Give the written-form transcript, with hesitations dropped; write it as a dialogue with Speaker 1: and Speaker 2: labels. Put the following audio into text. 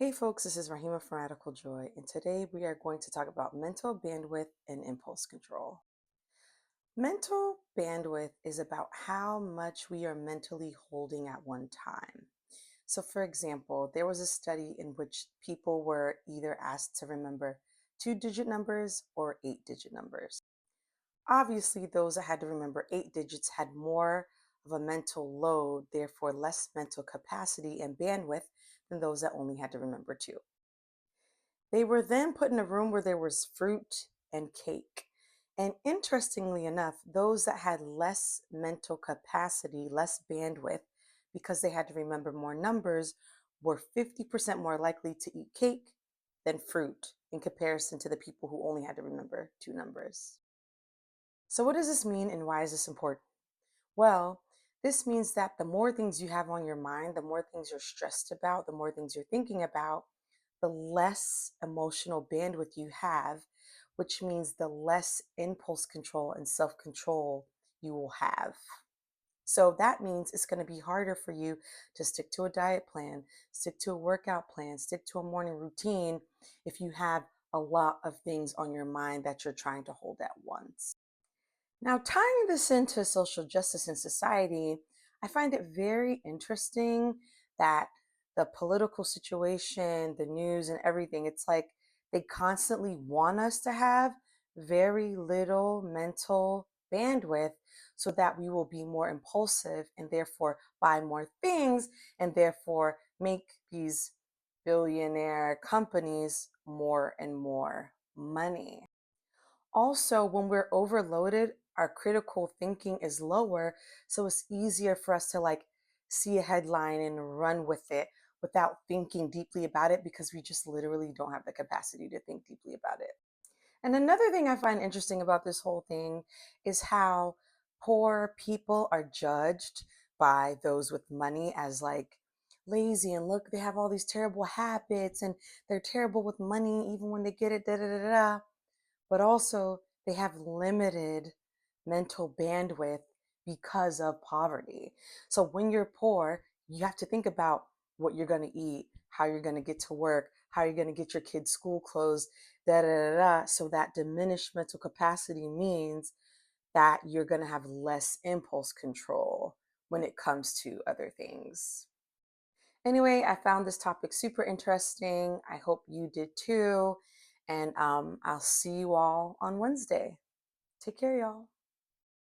Speaker 1: Hey folks, this is Rahima from Radical Joy, and today we are going to talk about mental bandwidth and impulse control. Mental bandwidth is about how much we are mentally holding at one time. So, for example, there was a study in which people were either asked to remember two-digit numbers or eight-digit numbers. Obviously, those that had to remember eight digits had more of a mental load, therefore, less mental capacity and bandwidth than those that only had to remember two. They were then put in a room where there was fruit and cake. And interestingly enough, those that had less mental capacity, less bandwidth, because they had to remember more numbers, were 50% more likely to eat cake than fruit in comparison to the people who only had to remember two numbers. So, what does this mean and why is this important? Well, this means that the more things you have on your mind, the more things you're stressed about, the more things you're thinking about, the less emotional bandwidth you have, which means the less impulse control and self control you will have. So that means it's going to be harder for you to stick to a diet plan, stick to a workout plan, stick to a morning routine if you have a lot of things on your mind that you're trying to hold at once. Now, tying this into social justice in society, I find it very interesting that the political situation, the news, and everything, it's like they constantly want us to have very little mental bandwidth so that we will be more impulsive and therefore buy more things and therefore make these billionaire companies more and more money. Also, when we're overloaded, our critical thinking is lower. So it's easier for us to see a headline and run with it without thinking deeply about it because we just literally don't have the capacity to think deeply about it. And another thing I find interesting about this whole thing is how poor people are judged by those with money as lazy and look, they have all these terrible habits and they're terrible with money even when they get it, da da da da. Da but also they have limited mental bandwidth because of poverty. So when you're poor, you have to think about what you're going to eat, how you're going to get to work, how you're going to get your kids' school clothes, da da da da. So that diminished mental capacity means that you're going to have less impulse control when it comes to other things. Anyway, I found this topic super interesting. I hope you did too. And I'll see you all on Wednesday. Take care, y'all.